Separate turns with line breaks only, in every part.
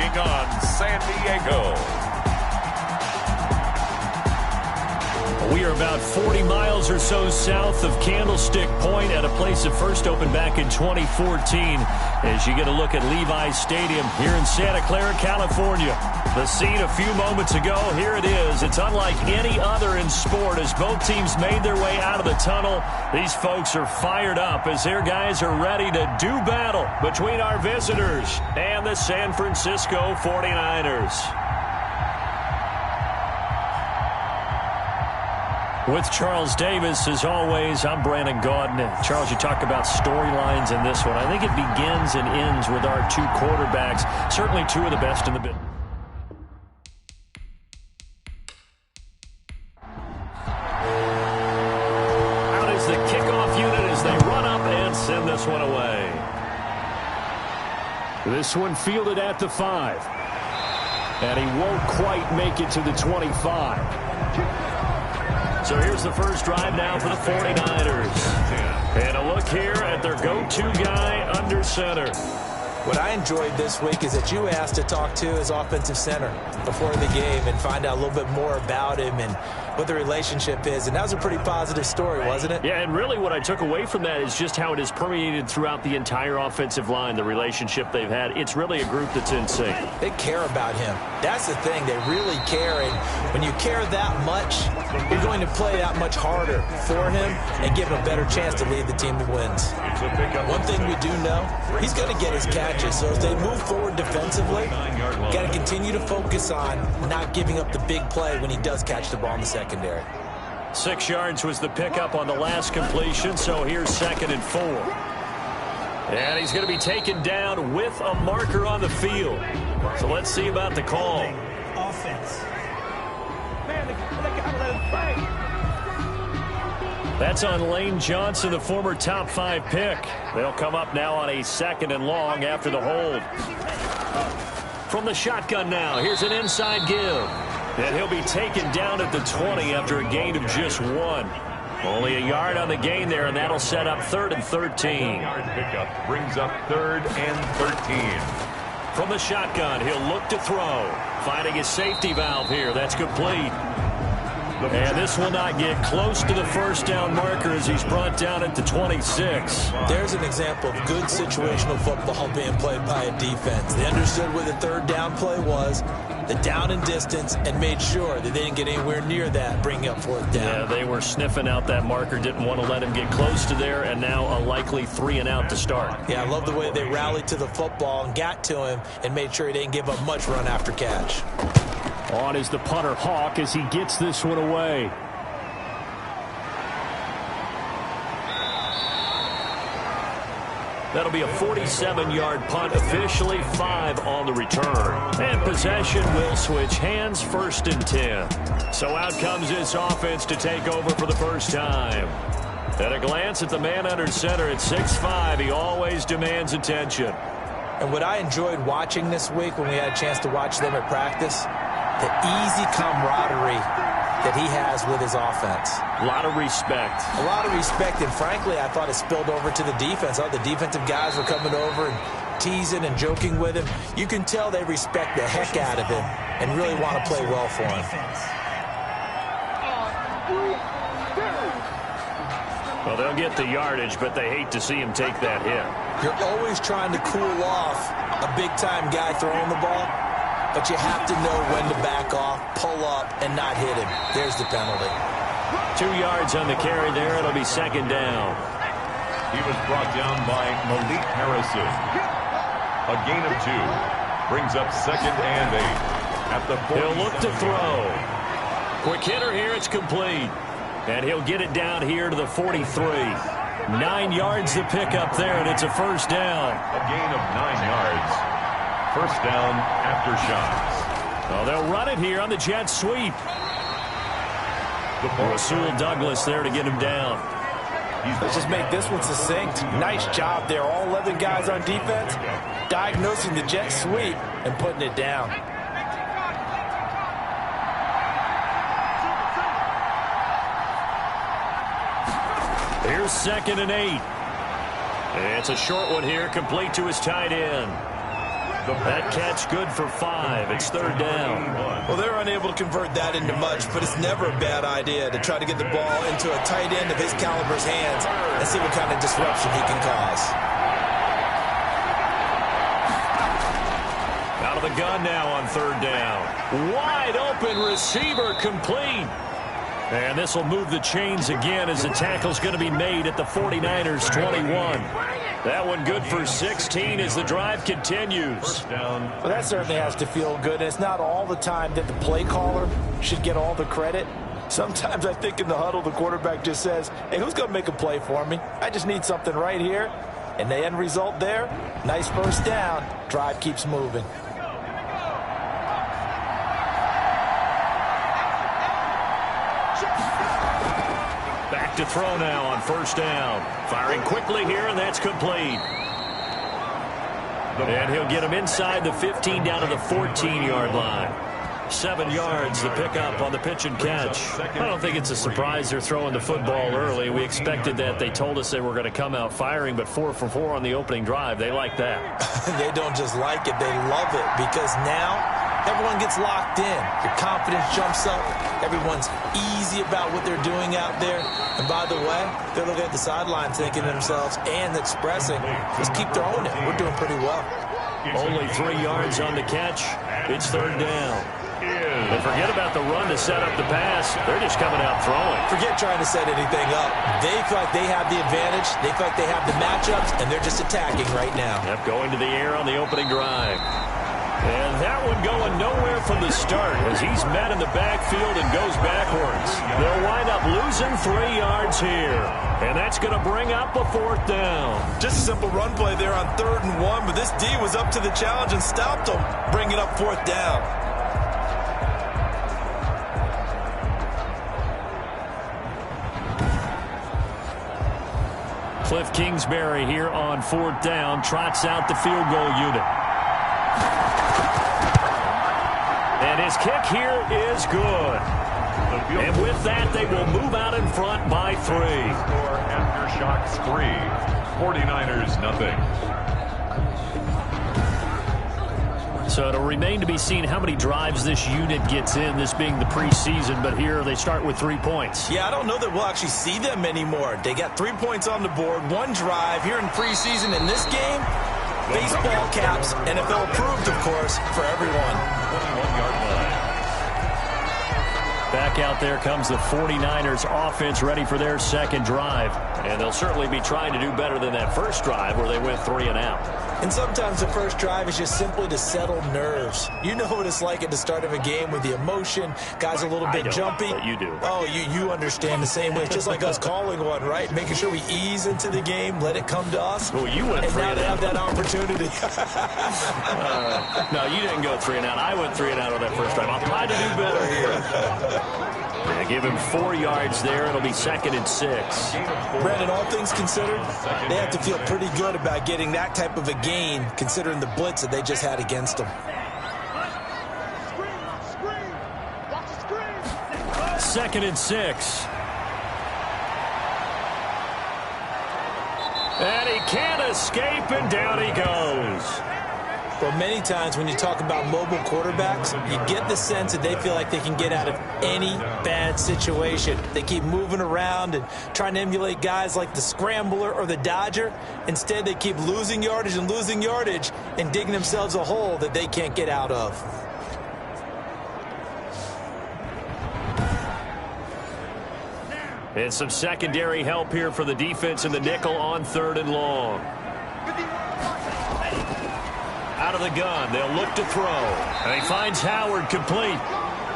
taking on San Diego.
We are about 40 miles or so south of Candlestick Point at a place that first opened back in 2014 as you get a look at Levi's Stadium here in Santa Clara, California. The scene a few moments ago, here it is. It's unlike any other in sport as both teams made their way out of the tunnel. These folks are fired up as their guys are ready to do battle between our visitors and the San Francisco 49ers. With Charles Davis, as always, I'm Brandon Gaudin. Charles, you talk about storylines in this one. I think it begins and ends with our two quarterbacks, certainly two of the best in the business. Out is the kickoff unit as they run up and send this one away. This one fielded at the 5. And he won't quite make it to the 25. So here's the first drive now for the 49ers. And a look here at their go-to guy under center.
What I enjoyed this week is that you asked to talk to his offensive center before the game and find out a little bit more about him and what the relationship is. And that was a pretty positive story, wasn't it?
Yeah, and really what I took away from that is just how it has permeated throughout the entire offensive line, the relationship they've had. It's really a group that's in sync.
They care about him. That's the thing. They really care. And when you care that much, you're going to play that much harder for him and give him a better chance to lead the team to wins. One thing we do know, he's going to get his catches. So as they move forward defensively, got to continue to focus on not giving up the big play when he does catch the ball in the secondary.
6 yards was the pickup on the last completion, so here's 2nd and 4. And he's going to be taken down with a marker on the field. So let's see about the call.
Offense.
That's on Lane Johnson, the former top 5 pick. They'll come up now on a 2nd and long after the hold. From the shotgun now, here's an inside give. And he'll be taken down at the 20 after a gain of just 1. Only a yard on the gain there, and that'll set up 3rd and 13.
Yard pickup brings up 3rd and 13.
From the shotgun, he'll look to throw. Finding his safety valve here. That's complete. And this will not get close to the first down marker as he's brought down at the 26.
There's an example of good situational football being played by a defense. They understood where the 3rd down play was, the down and distance, and made sure that they didn't get anywhere near that, bringing up 4th down.
Yeah, they were sniffing out that marker, didn't want to let him get close to there, and now a likely 3 and out to start.
Yeah, I love the way they rallied to the football and got to him and made sure he didn't give up much run after catch.
On is the punter Hawk as he gets this one away. That'll be a 47-yard punt, officially 5 on the return. And possession will switch hands, 1st and 10. So out comes this offense to take over for the first time. At a glance at the man under center at 6'5", he always demands attention.
And what I enjoyed watching this week when we had a chance to watch them at practice, the easy camaraderie that he has with his offense.
A lot of respect.
A lot of respect, and frankly, I thought it spilled over to the defense. All the defensive guys were coming over and teasing and joking with him. You can tell they respect the heck out of him and really want to play well for him.
Well, they'll get the yardage, but they hate to see him take that hit.
You're always trying to cool off a big-time guy throwing the ball, but you have to know when to back off, pull up, and not hit him. There's the penalty.
2 yards on the carry there. It'll be 2nd down.
He was brought down by Malik Harrison. A gain of 2 brings up 2nd and 8 at the 40.
He'll look to throw. Quick hitter here. It's complete. And he'll get it down here to the 43. 9 yards to pick up there, and it's a 1st down.
A gain of 9 yards. 1st down Aftershocks.
Oh, they'll run it here on the jet sweep. Rasul Douglas there to get him down.
Let's just make this one succinct. Nice job there. All 11 guys on defense diagnosing the jet sweep and putting it down.
Here's 2nd and 8. It's a short one here, complete to his tight end. That catch good for 5. It's third down.
Well, they're unable to convert that into much, but it's never a bad idea to try to get the ball into a tight end of his caliber's hands and see what kind of disruption he can cause.
Out of the gun now on third down. Wide open receiver complete. And this will move the chains again as the tackle's going to be made at the 49ers 21. That one good for 16 as the drive continues.
Well, that certainly has to feel good. It's not all the time that the play caller should get all the credit. Sometimes I think in the huddle the quarterback just says, hey, who's going to make a play for me? I just need something right here. And the end result there, nice first down. Drive keeps moving.
Back to throw now on first down. Firing quickly here, and that's complete. And he'll get him inside the 15 down to the 14-yard line. 7 yards the pickup on the pitch and catch. I don't think it's a surprise they're throwing the football early. We expected that. They told us they were going to come out firing, but 4 for 4 on the opening drive. They like that.
They don't just like it, they love it, because now everyone gets locked in. Your confidence jumps up. Everyone's easy about what they're doing out there. And by the way, they're looking at the sideline thinking to themselves and expressing, just keep throwing it. We're doing pretty well.
Only 3 yards on the catch. It's third down. And forget about the run to set up the pass. They're just coming out throwing.
Forget trying to set anything up. They feel like they have the advantage. They feel like they have the matchups, and they're just attacking right now.
Yep, going to the air on the opening drive. And that one going nowhere from the start as he's met in the backfield and goes backwards. They'll wind up losing 3 yards here. And that's going to bring up a fourth down.
Just a simple run play there on 3rd and 1, but this D was up to the challenge and stopped them, bringing up fourth down.
Cliff Kingsbury here on fourth down, trots out the field goal unit. And his kick here is good. And with that, they will move out in front by 3.
Score Aftershocks 3, 49ers nothing.
So it'll remain to be seen how many drives this unit gets in, this being the preseason. But here they start with 3 points.
Yeah, I don't know that we'll actually see them anymore. They got 3 points on the board, 1 drive here in preseason. In this game, baseball caps, NFL approved, of course, for everyone.
21-yard line.
Back out there comes the 49ers offense ready for their second drive. And they'll certainly be trying to do better than that first drive where they went 3 and out.
And sometimes the first drive is just simply to settle nerves. You know what it's like at the start of a game with the emotion. Guys a little bit jumpy.
But you do.
Oh, you understand the same way. It's just like us calling one, right? Making sure we ease into the game, let it come to us.
Well, you went 3
and
and
now
out.
they have that opportunity.
No, you didn't go 3 and out. I went 3 and out on that first drive. I'll try to do better here. They give him 4 yards there. It'll be 2nd and 6.
Brandon, all things considered, they have to feel pretty good about getting that type of a gain, considering the blitz that they just had against them.
2nd and 6. And he can't escape, and down he goes.
Well, many times when you talk about mobile quarterbacks, you get the sense that they feel like they can get out of any bad situation. They keep moving around and trying to emulate guys like the Scrambler or the Dodger. Instead, they keep losing yardage and digging themselves a hole that they can't get out of.
And some secondary help here for the defense in the nickel on 3rd and long. Out of the gun, they'll look to throw. And he finds Howard complete.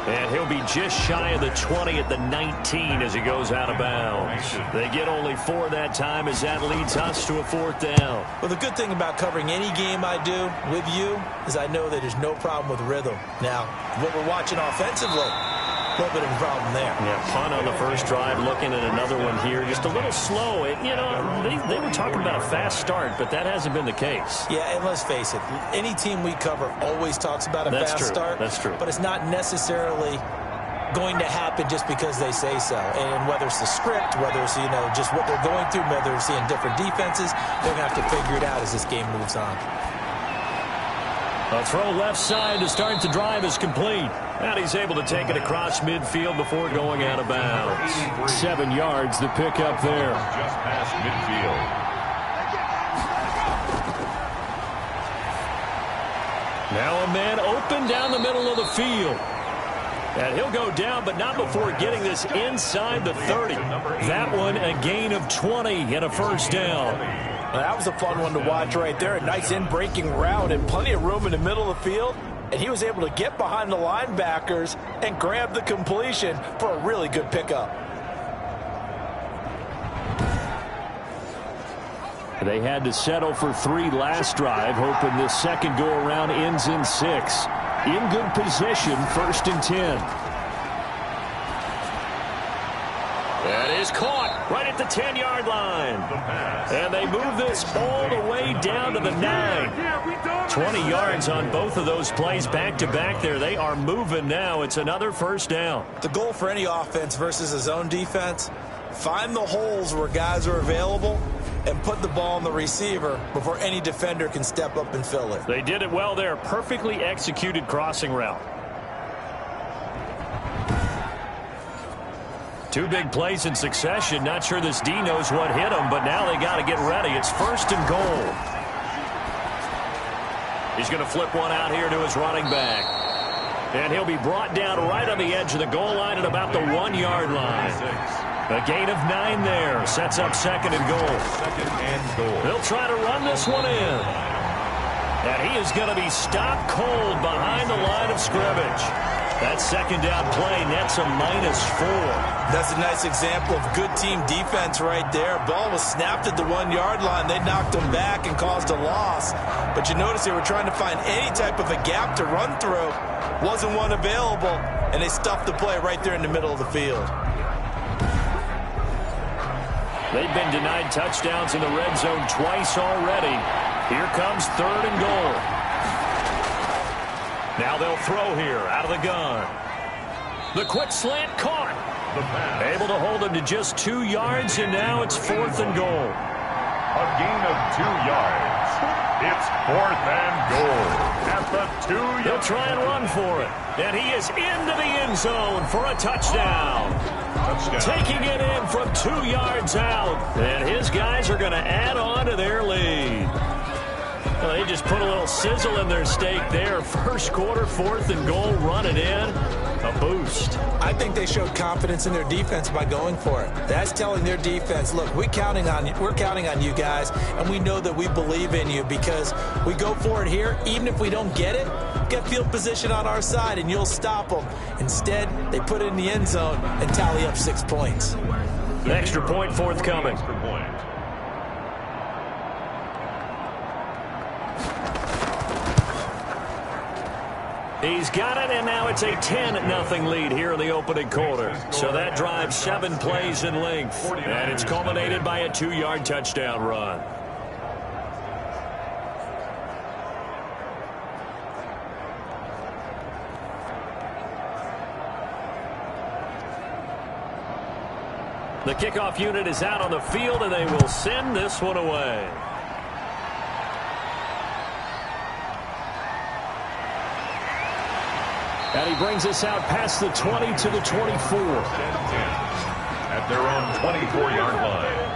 And he'll be just shy of the 20 at the 19 as he goes out of bounds. They get only 4 that time as that leads us to a 4th down.
Well, the good thing about covering any game I do with you is I know that there's no problem with rhythm. Now, what we're watching offensively, a little bit of a problem there.
Yeah, punt on the first drive, looking at another one here. Just a little slow. You know, they were talking about a fast start, but that hasn't been the case.
Yeah, and let's face it, any team we cover always talks about a fast start.
That's true.
But it's not necessarily going to happen just because they say so. And whether it's the script, whether it's, you know, just what they're going through, whether it's seeing different defenses, they're going to have to figure it out as this game moves on.
A throw left side to start the drive is complete. And he's able to take it across midfield before going out of bounds. 7 yards, the pickup there.
Just past midfield.
Now a man open down the middle of the field. And he'll go down, but not before getting this inside the 30. That one a gain of 20 and a first down.
That was a fun one to watch right there. A nice in-breaking route and plenty of room in the middle of the field. And he was able to get behind the linebackers and grab the completion for a really good pickup.
They had to settle for 3 last drive, hoping this second go-around ends in 6. In good position, 1st and 10. That is caught right at the 10-yard line. And they move this all the way down to the 9. 20 yards on both of those plays back-to-back there. They are moving now. It's another first down.
The goal for any offense versus a zone defense, find the holes where guys are available and put the ball on the receiver before any defender can step up and fill it.
They did it well there. Perfectly executed crossing route. 2 big plays in succession. Not sure this D knows what hit him, but now they got to get ready. It's 1st and goal. He's going to flip one out here to his running back. And he'll be brought down right on the edge of the goal line at about the 1-yard line. A gain of 9 there. Sets up 2nd and goal.
2nd and goal.
They'll try to run this one in. And he is going to be stopped cold behind the line of scrimmage. That 2nd down play nets a -4.
That's a nice example of good team defense right there. Ball was snapped at the 1-yard line. They knocked him back and caused a loss. But you notice they were trying to find any type of a gap to run through. Wasn't one available, and they stuffed the play right there in the middle of the field.
They've been denied touchdowns in the red zone twice already. Here comes 3rd and goal. Now they'll throw here out of the gun. The quick slant caught. Able to hold him to just 2 yards, and now it's 4th and goal.
A gain of 2 yards. It's 4th and goal at the 2-yard.
He'll try and run for it. And he is into the end zone for a touchdown. Taking it in from 2 yards out. And his guys are going to add on to their lead. Well, they just put a little sizzle in their steak there. First quarter, 4th and goal, run it in. A boost.
I think they showed confidence in their defense by going for it. That's telling their defense, look, we're counting on you guys, and we know that we believe in you because we go for it here. Even if we don't get it, get field position on our side, and you'll stop them. Instead, they put it in the end zone and tally up 6 points.
Extra point forthcoming. He's got it, and now it's a 10-0 lead here in the opening quarter. So that drives 7 plays in length, and it's culminated by a 2-yard touchdown run. The kickoff unit is out on the field, and they will send this one away. And he brings us out past the 20 to the 24.
At their own 24-yard line.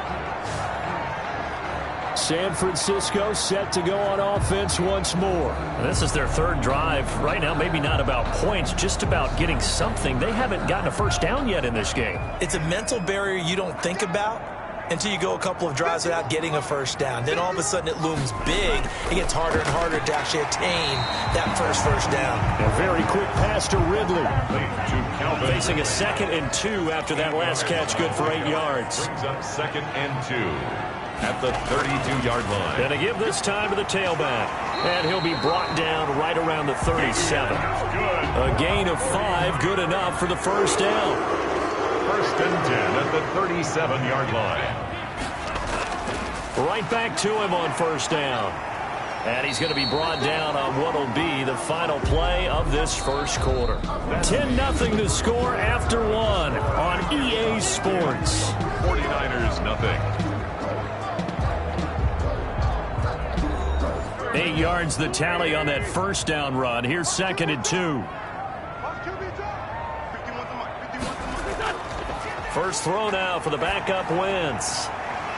San Francisco set to go on offense once more. And this is their 3rd drive. Right now, maybe not about points, just about getting something. They haven't gotten a first down yet in this game.
It's a mental barrier you don't think about until you go a couple of drives without getting a first down. Then all of a sudden it looms big. It gets harder and harder to actually attain that first down.
A very quick pass to Ridley. Facing a 2nd and 2 after that last catch, good for 8 yards.
Brings up 2nd and 2 at the 32-yard line.
And to give this time to the tailback. And he'll be brought down right around the 37. A gain of 5, good enough for the first down.
1st and 10 at the 37-yard line.
Right back to him on first down. And he's going to be brought down on what will be the final play of this first quarter. 10-0 to score after 1 on EA Sports.
49ers nothing.
8 yards the tally on that first down run. Here's 2nd and 2. First throw now for the backup Wentz.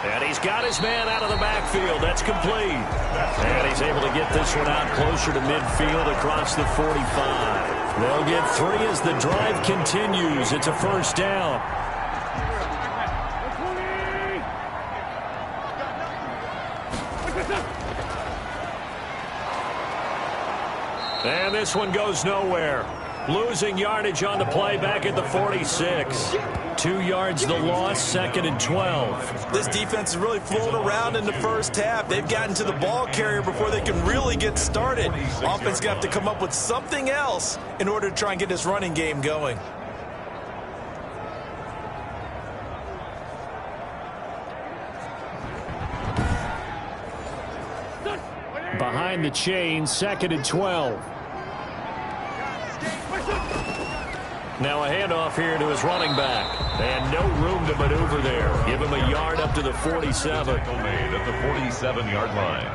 And he's got his man out of the backfield. That's complete. And he's able to get this one out closer to midfield across the 45. They'll get 3 as the drive continues. It's a first down. And this one goes nowhere. Losing yardage on the play back at the 46. 2 yards the loss, 2nd and 12.
This defense is really floating around in the first half. They've gotten to the ball carrier before they can really get started. Offense going to have to come up with something else in order to try and get this running game going.
Behind the chain, 2nd and 12. Now a handoff here to his running back. And no room to maneuver there. Give him a yard up to the 47.
Made at the 47-yard line.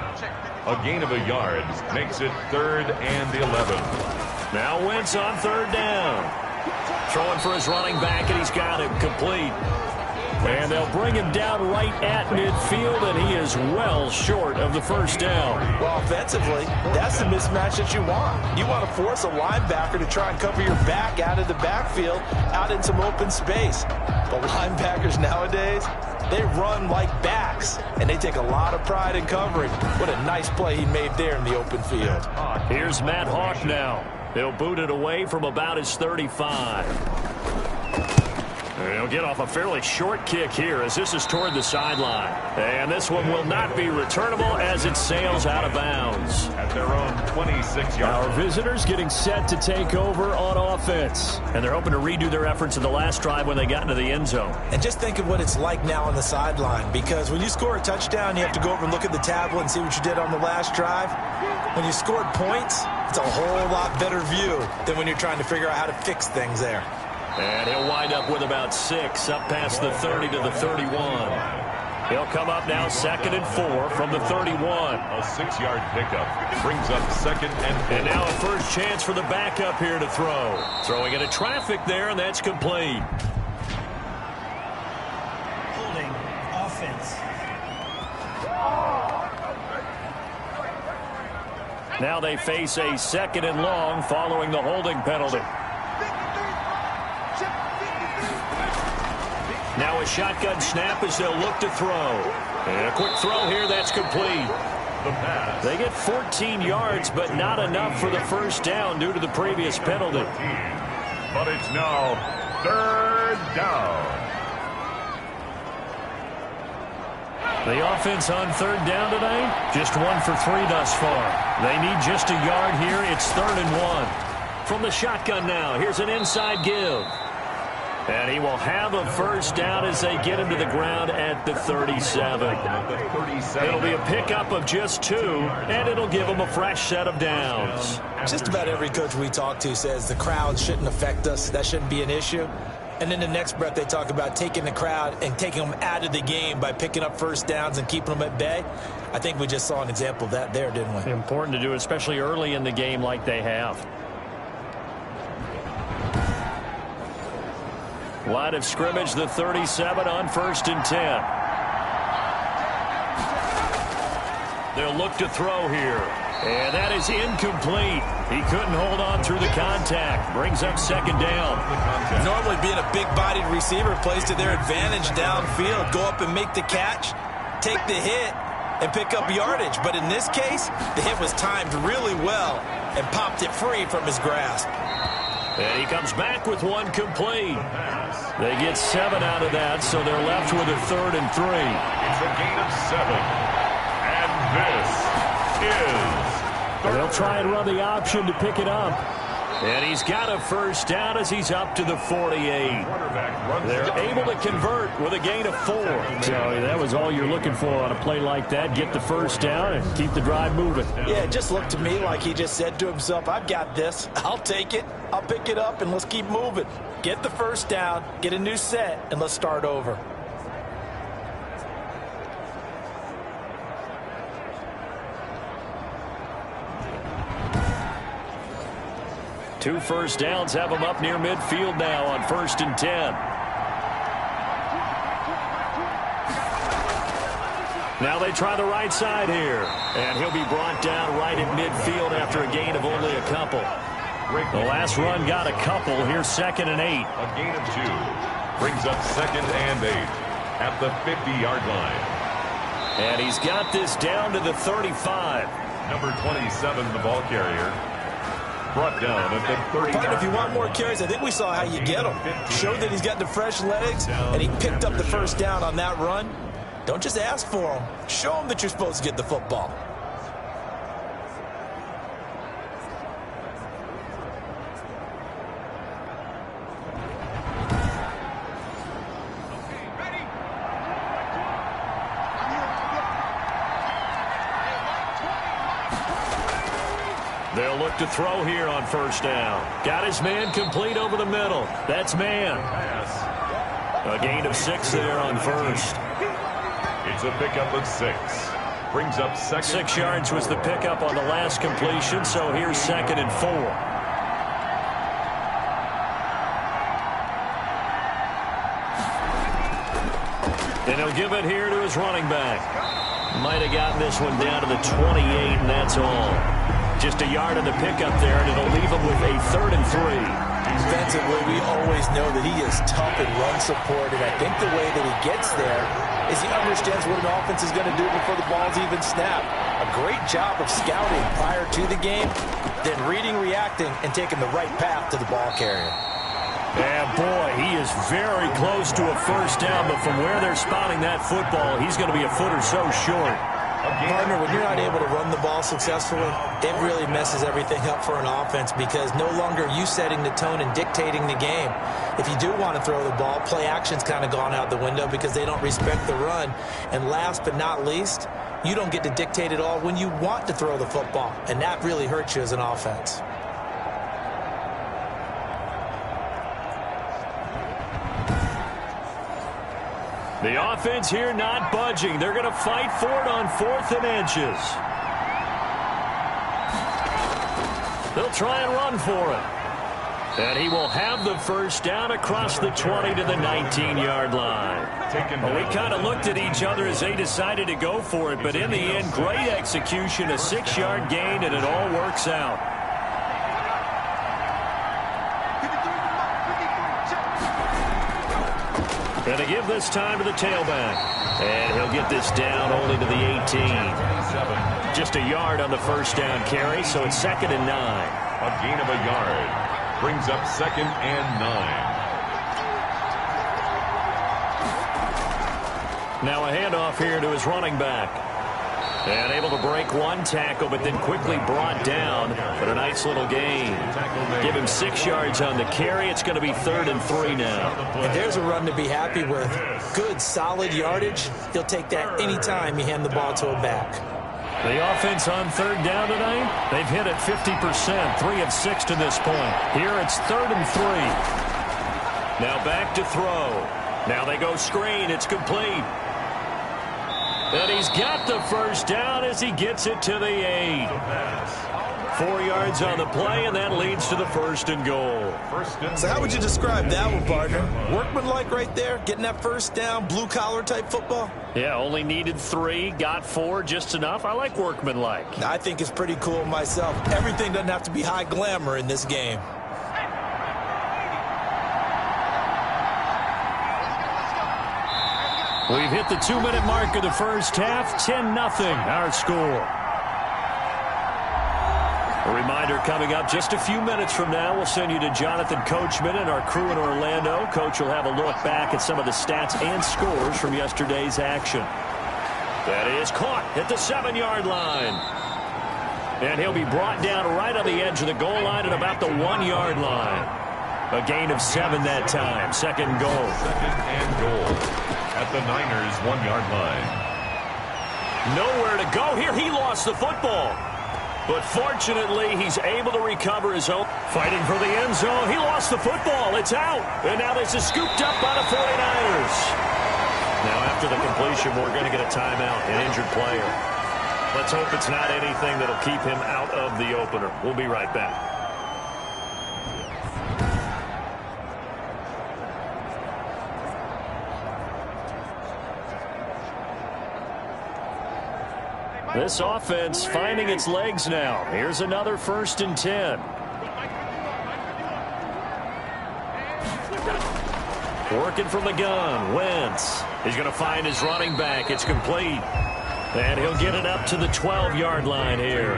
A gain of a yard makes it 3rd and 11.
Now Wentz on 3rd down. Throwing for his running back, and he's got him complete. And they'll bring him down right at midfield, and he is well short of the first down.
Well, offensively, that's the mismatch that you want. You want to force a linebacker to try and cover your back out of the backfield, out in some open space. But linebackers nowadays, they run like backs, and they take a lot of pride in covering. What a nice play he made there in the open field.
Here's Matt Hawk now. He'll boot it away from about his 35. He'll get off a fairly short kick here as this is toward the sideline. And this one will not be returnable as it sails out of bounds.
At their own 26-yard line.
Our visitors getting set to take over on offense. And they're hoping to redo their efforts in the last drive when they got into the end zone.
And just think of what it's like now on the sideline, because when you score a touchdown, you have to go over and look at the tablet and see what you did on the last drive. When you scored points, it's a whole lot better view than when you're trying to figure out how to fix things there.
And he'll wind up with about 6 up past the 30 to the 31. He'll come up now 2nd and 4 from the 31.
A 6-yard pickup brings up 2nd and 4.
And now a first chance for the backup here to throw. Throwing into traffic there, and that's complete.
Holding offense.
Now they face a 2nd and long following the holding penalty. Now a shotgun snap as they'll look to throw. And a quick throw here, that's complete.
The pass.
They get 14 yards, but not enough for the first down due to the previous penalty.
But it's now 3rd down.
The offense on 3rd down today, just 1 for 3 thus far. They need just a yard here. It's 3rd and 1. From the shotgun now, here's an inside give. And he will have a first down as they get him to the ground at the 37. It'll be a pickup of just 2, and it'll give him a fresh set of downs.
Just about every coach we talk to says the crowd shouldn't affect us. That shouldn't be an issue. And then the next breath they talk about taking the crowd and taking them out of the game by picking up first downs and keeping them at bay. I think we just saw an example of that there, didn't we?
Important to do, especially early in the game like they have. Line of scrimmage, the 37 on 1st and 10. They'll look to throw here. And that is incomplete. He couldn't hold on through the contact. Brings up 2nd down.
Normally being a big-bodied receiver plays to their advantage downfield. Go up and make the catch, take the hit, and pick up yardage. But in this case, the hit was timed really well and popped it free from his grasp.
And he comes back with 1 complete. They get 7 out of that, so they're left with a 3rd and 3.
It's a gain of 7. And this is...
And they'll try and run the option to pick it up. And he's got a first down as he's up to the 48. They're able to convert with a gain of 4. So that was all you're looking for on a play like that. Get the first down and keep the drive moving.
Yeah, it just looked to me like he just said to himself, I've got this. I'll take it. I'll pick it up, and let's keep moving. Get the first down, get a new set, and let's start over.
2 first downs have him up near midfield now on 1st and 10. Now they try the right side here. And he'll be brought down right at midfield after a gain of only a couple. The last run got a couple. Here's 2nd and 8.
A gain of 2 brings up 2nd and 8 at the 50-yard line.
And he's got this down to the 35.
Number 27, the ball carrier, brought down at the 30.
But if you want more carries, I think we saw how you get him. Showed that he's got the fresh legs, and he picked up the first down on that run. Don't just ask for him. Show him that you're supposed to get the football.
They'll look to throw here on 1st down. Got his man complete over the middle. That's man. A gain of 6 there on 1st.
It's a pickup of 6. Brings up 2nd.
6 yards was the pickup on the last completion, so here's 2nd and 4. And he'll give it here to his running back. Might have gotten this one down to the 28, and that's all. Just a yard on the pickup there, and it'll leave him with a 3rd and 3.
Defensively, we always know that he is tough in run support, and I think the way that he gets there is he understands what an offense is going to do before the ball's even snapped. A great job of scouting prior to the game, then reading, reacting, and taking the right path to the ball carrier.
And boy, he is very close to a 1st down, but from where they're spotting that football, he's going to be a foot or so short.
Partner, when you're not able to run the ball successfully, it really messes everything up for an offense because no longer are you setting the tone and dictating the game. If you do want to throw the ball, play action's kind of gone out the window because they don't respect the run. And last but not least, you don't get to dictate it all when you want to throw the football, and that really hurts you as an offense.
The offense here not budging. They're going to fight for it on 4th and inches. They'll try and run for it. And he will have the 1st down across the 20 to the 19-yard line. Well, we kind of looked at each other as they decided to go for it, but in the end, great execution, a 6-yard gain, and it all works out. Going to give this time to the tailback. And he'll get this down only to the 18. Just a yard on the 1st down carry, so it's 2nd and 9.
A gain of a yard. Brings up 2nd and 9.
Now a handoff here to his running back. And able to break one tackle, but then quickly brought down. But a nice little gain. Give him 6 yards on the carry. It's going to be 3rd and 3 now.
And there's a run to be happy with. Good, solid yardage. He'll take that anytime you hand the ball to a back.
The offense on 3rd down tonight, they've hit it 50%, 3 of 6 to this point. Here it's 3rd and 3. Now back to throw. Now they go screen. It's complete. And he's got the 1st down as he gets it to the 8. 4 yards on the play, and that leads to the 1st and goal.
So how would you describe that one, partner? Workmanlike right there, getting that 1st down, blue-collar type football?
Yeah, only needed 3, got 4, just enough. I like workmanlike.
I think it's pretty cool myself. Everything doesn't have to be high glamour in this game.
We've hit the 2-minute mark of the 1st half. 10-0 our score. A reminder coming up just a few minutes from now. We'll send you to Jonathan Coachman and our crew in Orlando. Coach will have a look back at some of the stats and scores from yesterday's action. That is caught at the 7-yard line. And he'll be brought down right on the edge of the goal line at about the 1-yard line. A gain of 7 that time. 2nd goal.
2nd and goal. At the Niners' 1-yard line.
Nowhere to go here. He lost the football. But fortunately, he's able to recover his own. Fighting for the end zone. He lost the football. It's out. And now this is scooped up by the 49ers. Now after the completion, we're going to get a timeout, an injured player. Let's hope it's not anything that'll keep him out of the opener. We'll be right back. This offense finding its legs now. Here's another 1st and 10. Working from the gun. Wentz. He's going to find his running back. It's complete. And he'll get it up to the 12-yard line here.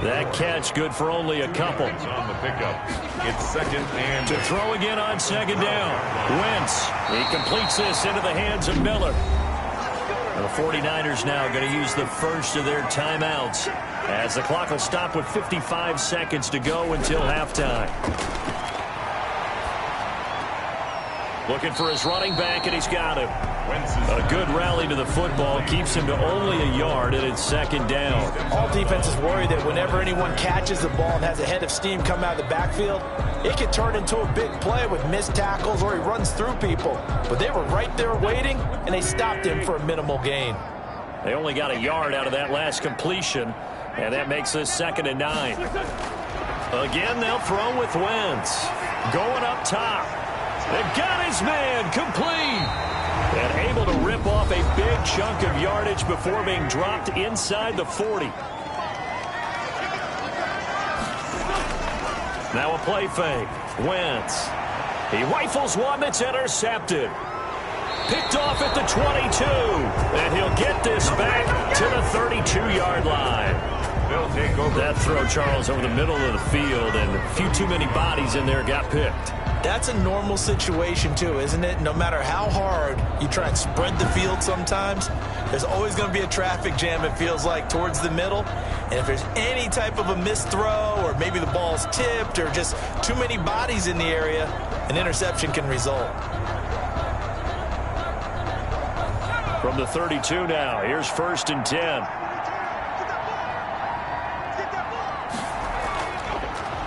That catch good for only a couple.
On the pickup. It's 2nd and
to throw again on 2nd down. Wentz. He completes this into the hands of Miller. The 49ers now going to use the first of their timeouts as the clock will stop with 55 seconds to go until halftime. Looking for his running back, and he's got him. A good rally to the football keeps him to only a yard, and it's 2nd down.
All defenses worry that whenever anyone catches the ball and has a head of steam come out of the backfield, it could turn into a big play with missed tackles or he runs through people. But they were right there waiting, and they stopped him for a minimal gain.
They only got a yard out of that last completion, and that makes this 2nd and 9. Again, they'll throw with Wentz. Going up top. They've got his man complete. And able to rip off a big chunk of yardage before being dropped inside the 40. Now a play fake. Wentz. He rifles one that's intercepted. Picked off at the 22. And he'll get this back to the 32-yard line.
they'll take over.
That throw, Charles, over the middle of the field, and a few too many bodies in there got picked.
That's a normal situation, too, isn't it? No matter how hard you try and spread the field sometimes, there's always going to be a traffic jam, it feels like, towards the middle. And if there's any type of a missed throw or maybe the ball's tipped or just too many bodies in the area, an interception can result.
From the 32 now, here's 1st and 10.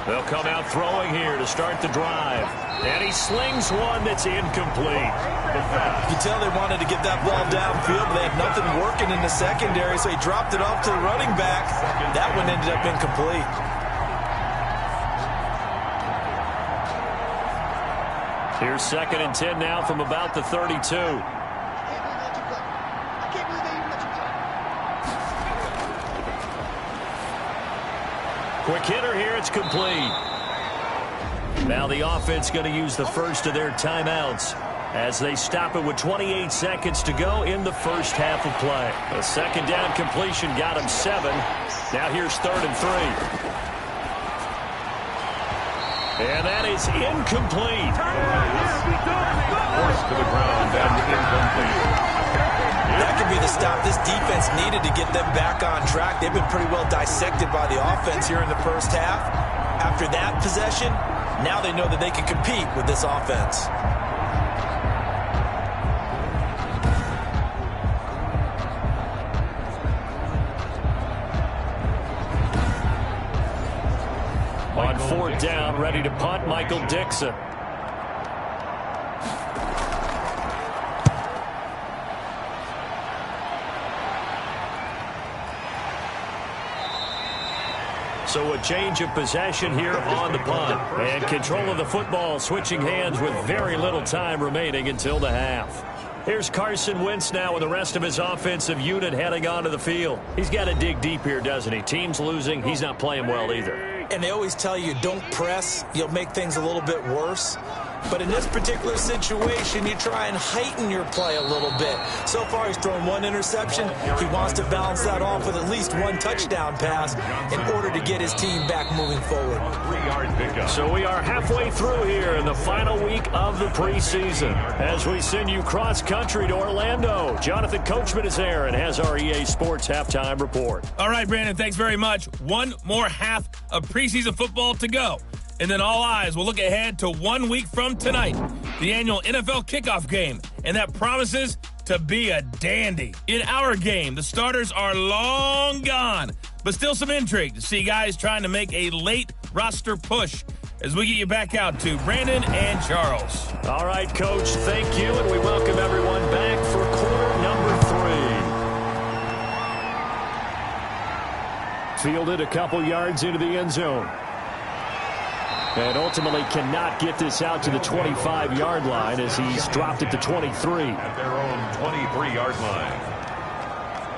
They'll come out throwing here to start the drive. And he slings one that's incomplete.
You can tell they wanted to get that ball downfield, but they had nothing working in the secondary, so he dropped it off to the running back. That one ended up incomplete.
Here's 2nd and 10 now from about the 32. Quick hitter here, it's complete. Now the offense going to use the first of their timeouts as they stop it with 28 seconds to go in the first half of play. A second down completion got him 7. Now here's 3rd and 3. And that is incomplete.
Forced to the ground and incomplete.
That could be the stop this defense needed to get them back on track. They've been pretty well dissected by the offense here in the first half. After that possession, now they know that they can compete with this offense.
On 4th down, ready to punt, Michael Dixon. So a change of possession here on the punt. And control of the football switching hands with very little time remaining until the half. Here's Carson Wentz now with the rest of his offensive unit heading onto the field. He's got to dig deep here, doesn't he? Team's losing. He's not playing well either.
And they always tell you, don't press. You'll make things a little bit worse. But in this particular situation, you try and heighten your play a little bit. So far, he's thrown 1 interception. He wants to balance that off with at least 1 touchdown pass in order to get his team back moving forward.
3-yard pickup.
So we are halfway through here in the final week of the preseason as we send you cross-country to Orlando. Jonathan Coachman is there and has our EA Sports halftime report.
All right, Brandon, thanks very much. One more half of preseason football to go. And then all eyes will look ahead to 1 week from tonight, the annual NFL kickoff game. And that promises to be a dandy. In our game, the starters are long gone, but still some intrigue to see guys trying to make a late roster push as we get you back out to Brandon and Charles.
All right, Coach, thank you, and we welcome everyone back for quarter number 3. Fielded a couple yards into the end zone. And ultimately cannot get this out to the 25-yard line as he's dropped it to 23.
At their own 23-yard line.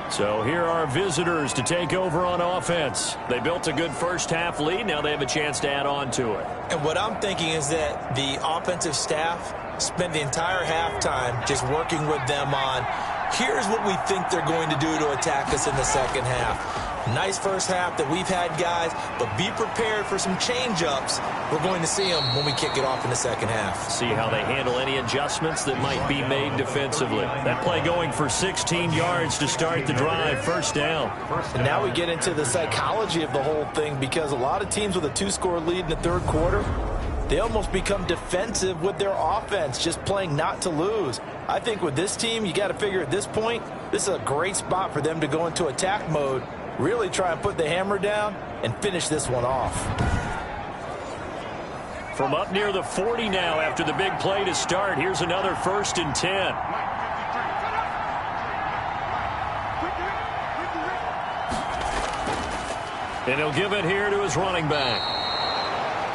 So here are visitors to take over on offense. They built a good first-half lead. Now they have a chance to add on to it.
And what I'm thinking is that the offensive staff spent the entire halftime just working with them on, here's what we think they're going to do to attack us in the second half. Nice first half that we've had, guys, but be prepared for some change-ups. We're going to see them when we kick it off in the second half.
See how they handle any adjustments that might be made defensively. That play going for 16 yards to start the drive, first down.
And now we get into the psychology of the whole thing, because a lot of teams with a 2-score lead in the third quarter, they almost become defensive with their offense, just playing not to lose. I think with this team, you got to figure at this point, this is a great spot for them to go into attack mode, really try and put the hammer down and finish this one off.
From up near the 40 now after the big play to start, here's another 1st and 10. And he'll give it here to his running back.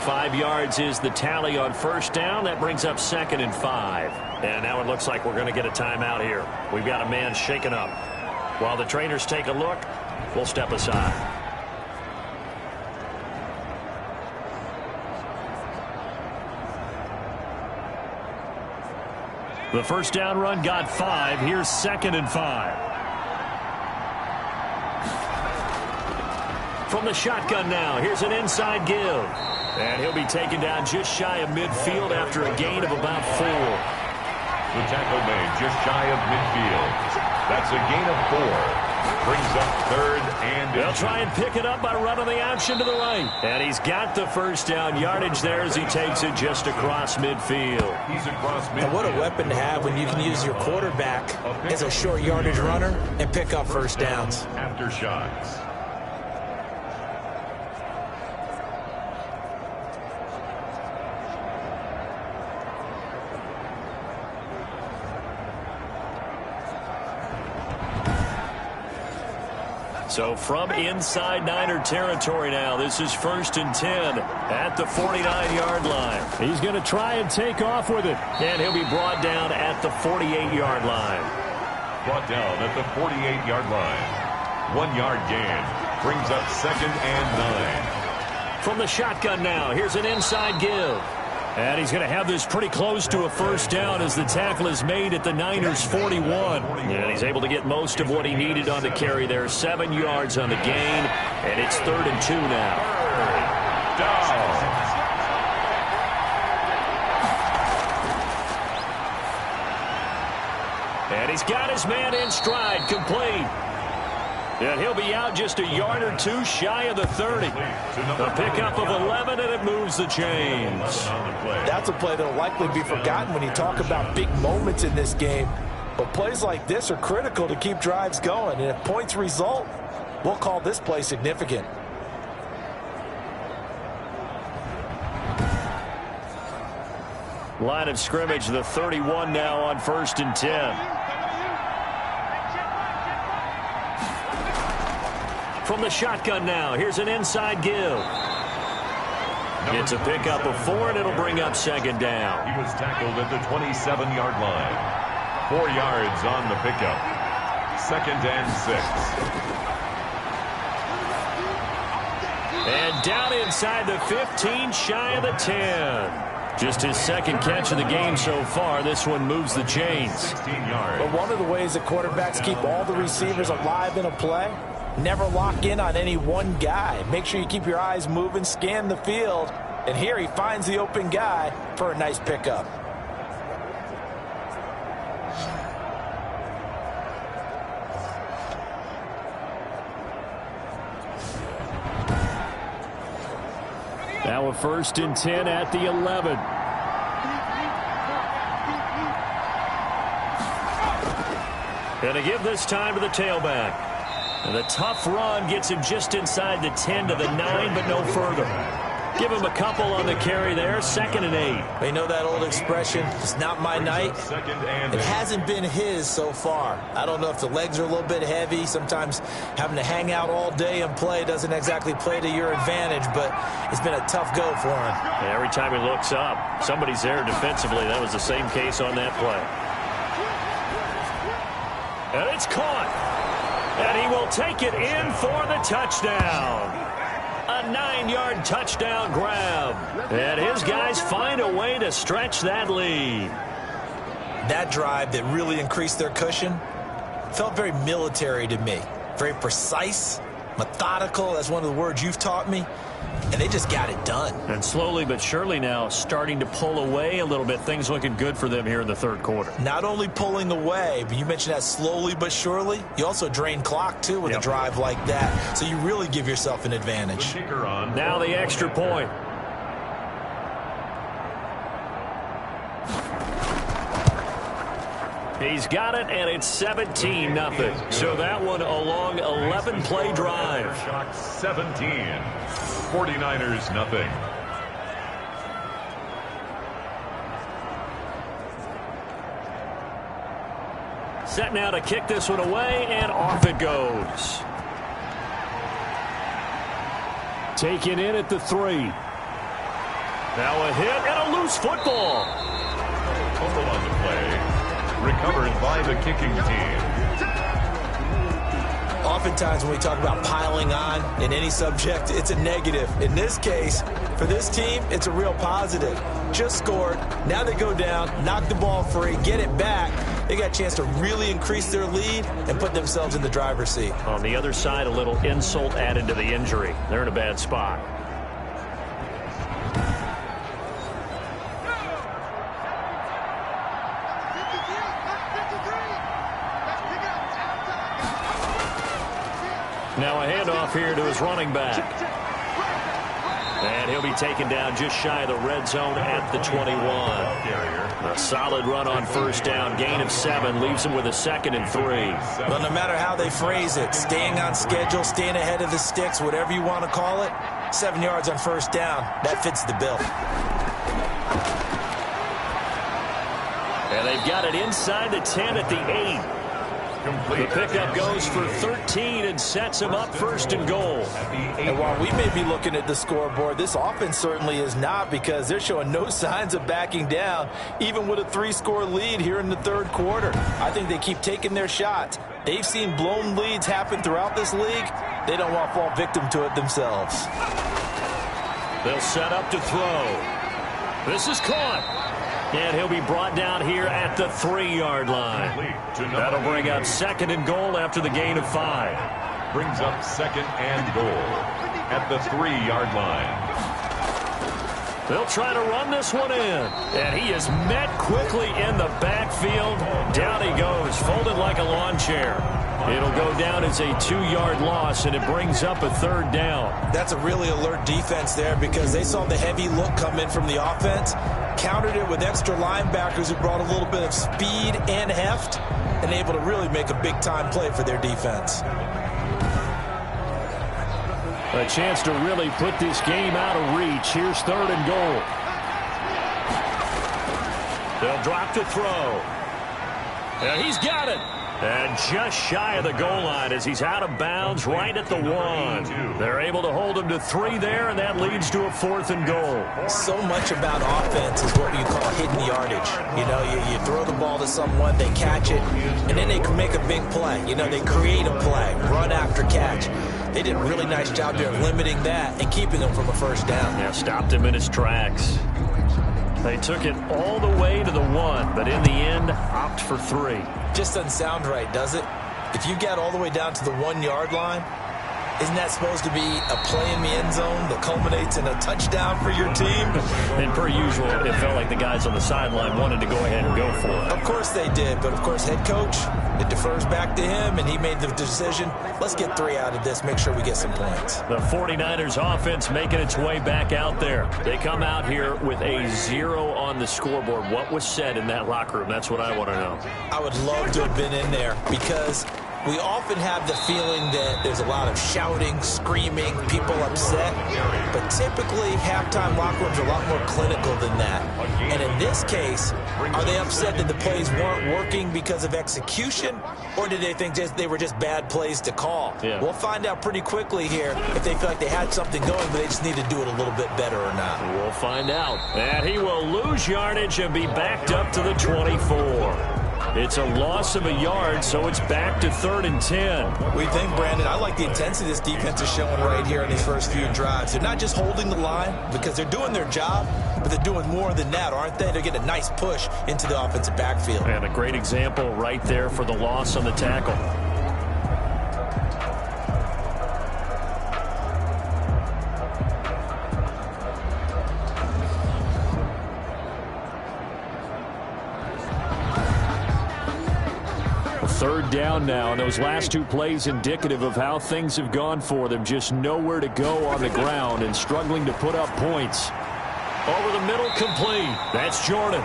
5 yards is the tally on first down. That brings up 2nd and 5. And now it looks like we're going to get a timeout here. We've got a man shaken up. While the trainers take a look, we'll step aside. The first down run got 5. Here's 2nd and 5. From the shotgun now, here's an inside give. And he'll be taken down just shy of midfield after a gain of about 4.
The tackle made just shy of midfield. That's a gain of 4. Brings up 3rd and...
They'll try and pick it up by running the option to the right. And he's got the first down yardage there as he takes it just across midfield.
He's across midfield.
And what a weapon to have when you can use your quarterback as a short yardage runner and pick up first downs.
Aftershocks.
So from inside Niner territory now, this is 1st and 10 at the 49-yard line. He's going to try and take off with it. And he'll be brought down at the 48-yard line.
Brought down at the 48-yard line. 1 yard gain. Brings up 2nd and 9.
From the shotgun now, here's an inside give. And he's going to have this pretty close to a first down as the tackle is made at the Niners' 41. And he's able to get most of what he needed on the carry there. 7 yards on the gain, and it's 3rd and 2 now.
Down.
And he's got his man in stride, complete. And he'll be out just a yard or 2 shy of the 30. A pickup of 11, and it moves the chains.
That's a play that will likely be forgotten when you talk about big moments in this game. But plays like this are critical to keep drives going. And if points result, we'll call this play significant.
Line of scrimmage, the 31 now on 1st and 10. From the shotgun now, here's an inside give. It's a pickup of 4, and it'll bring up 2nd down.
He was tackled at the 27-yard line. 4 yards on the pickup. 2nd and 6.
And down inside the 15, shy of the 10. Just his 2nd catch of the game so far. This one moves the chains.
16 yards.
But one of the ways that quarterbacks keep all the receivers alive in a play, never lock in on any one guy. Make sure you keep your eyes moving, scan the field, and here he finds the open guy for a nice pickup.
Now a 1st and 10 at the 11. And to give this time to the tailback. And the tough run gets him just inside the 10 to the 9, but no further. Give him a couple on the carry there. 2nd and 8.
They know that old expression, it's not my night. It hasn't been his so far. I don't know if the legs are a little bit heavy. Sometimes having to hang out all day and play doesn't exactly play to your advantage, but it's been a tough go for him.
And every time he looks up, somebody's there defensively. That was the same case on that play. And it's caught. And he will take it in for the touchdown. A 9-yard touchdown grab. And his guys find a way to stretch that lead.
That drive that really increased their cushion felt very military to me. Very precise, methodical. That's one of the words you've taught me. And they just got it done.
And slowly but surely now starting to pull away a little bit. Things looking good for them here in the third quarter.
Not only pulling away, but you mentioned that slowly but surely. You also drain clock, too, with a drive like that. So you really give yourself an advantage.
Now the extra point. He's got it, and it's 17-0. So that one a long 11-play drive.
Aftershocks 17. 49ers nothing.
Set now to kick this one away, and off it goes. Taken in at the 3. Now a hit and a loose football.
Fumble on the play. Recovered by the kicking team.
Oftentimes when we talk about piling on in any subject, it's a negative. In this case, for this team, it's a real positive. Just scored. Now they go down, knock the ball free, get it back. They got a chance to really increase their lead and put themselves in the driver's seat.
On the other side, a little insult added to the injury. They're in a bad spot. Now a handoff here to his running back. And he'll be taken down just shy of the red zone at the 21. A solid run on first down. Gain of 7 leaves him with a 2nd and 3.
Well, no matter how they phrase it, staying on schedule, staying ahead of the sticks, whatever you want to call it, 7 yards on first down, that fits the bill.
And they've got it inside the 10 at the 8. The pickup goes for 13 and sets him up 1st and goal.
And while we may be looking at the scoreboard, this offense certainly is not, because they're showing no signs of backing down, even with a 3-score lead here in the third quarter. I think they keep taking their shots. They've seen blown leads happen throughout this league. They don't want to fall victim to it themselves.
They'll set up to throw. This is caught. And he'll be brought down here at the 3-yard line. That'll bring up 2nd and goal after the gain of 5.
Brings up 2nd and goal at the 3-yard line.
They'll try to run this one in. And he is met quickly in the backfield. Down he goes, folded like a lawn chair. It'll go down as a 2-yard loss, and it brings up a 3rd down.
That's a really alert defense there, because they saw the heavy look come in from the offense, countered it with extra linebackers who brought a little bit of speed and heft, and able to really make a big-time play for their defense.
A chance to really put this game out of reach. Here's 3rd and goal. They'll drop to throw. And he's got it. And just shy of the goal line as he's out of bounds right at the 1. They're able to hold him to 3 there, and that leads to a 4th and goal.
So much about offense is what you call hidden yardage. You know, you throw the ball to someone, they catch it, and then they can make a big play. You know, they create a play, run after catch. They did a really nice job there of limiting that and keeping him from a 1st down.
Yeah, stopped him in his tracks. They took it all the way to the 1, but in the end, opt for 3.
Just doesn't sound right, does it? If you get all the way down to the 1-yard line, isn't that supposed to be a play in the end zone that culminates in a touchdown for your team?
And per usual, it felt like the guys on the sideline wanted to go ahead and go for it.
Of course they did, but of course head coach, it defers back to him, and he made the decision, let's get 3 out of this, make sure we get some points.
The 49ers offense making its way back out there. They come out here with a 0 on the scoreboard. What was said in that locker room? That's what I want to know.
I would love to have been in there, because we often have the feeling that there's a lot of shouting, screaming, people upset. But typically, halftime locker rooms are a lot more clinical than that. And in this case, are they upset that the plays weren't working because of execution? Or did they think they were just bad plays to call?
Yeah.
We'll find out pretty quickly here if they feel like they had something going, but they just need to do it a little bit better or not.
We'll find out. And he will lose yardage and be backed up to the 24. It's a loss of a yard, so it's back to 3rd and 10.
What do you think, Brandon? I like the intensity this defense is showing right here in these first few drives. They're not just holding the line because they're doing their job, but they're doing more than that, aren't they? They're getting a nice push into the offensive backfield.
And a great example right there for the loss on the tackle. Third down now, and those last 2 plays indicative of how things have gone for them. Just nowhere to go on the ground and struggling to put up points. Over the middle, complete. That's Jordan.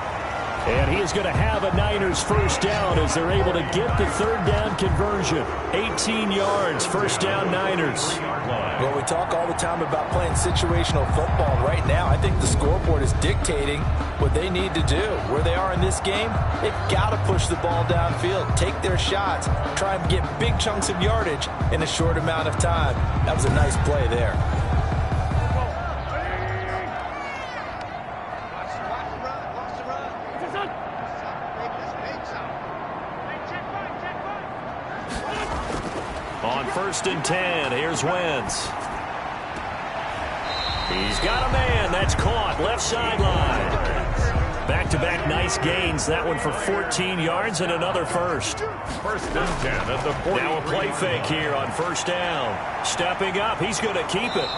And he is going to have a Niners first down as they're able to get the 3rd down conversion. 18 yards, first down Niners.
Well, we talk all the time about playing situational football. Right now, I think the scoreboard is dictating what they need to do. Where they are in this game, they've got to push the ball downfield, take their shots, try and get big chunks of yardage in a short amount of time. That was a nice play there.
On 1st and 10, here's Wentz. He's got a man. That's caught. Left sideline. Back-to-back nice gains. That one for 14 yards and another first.
1st and 10 at the 43.
Now a play fake here on 1st down. Stepping up. He's going to keep it.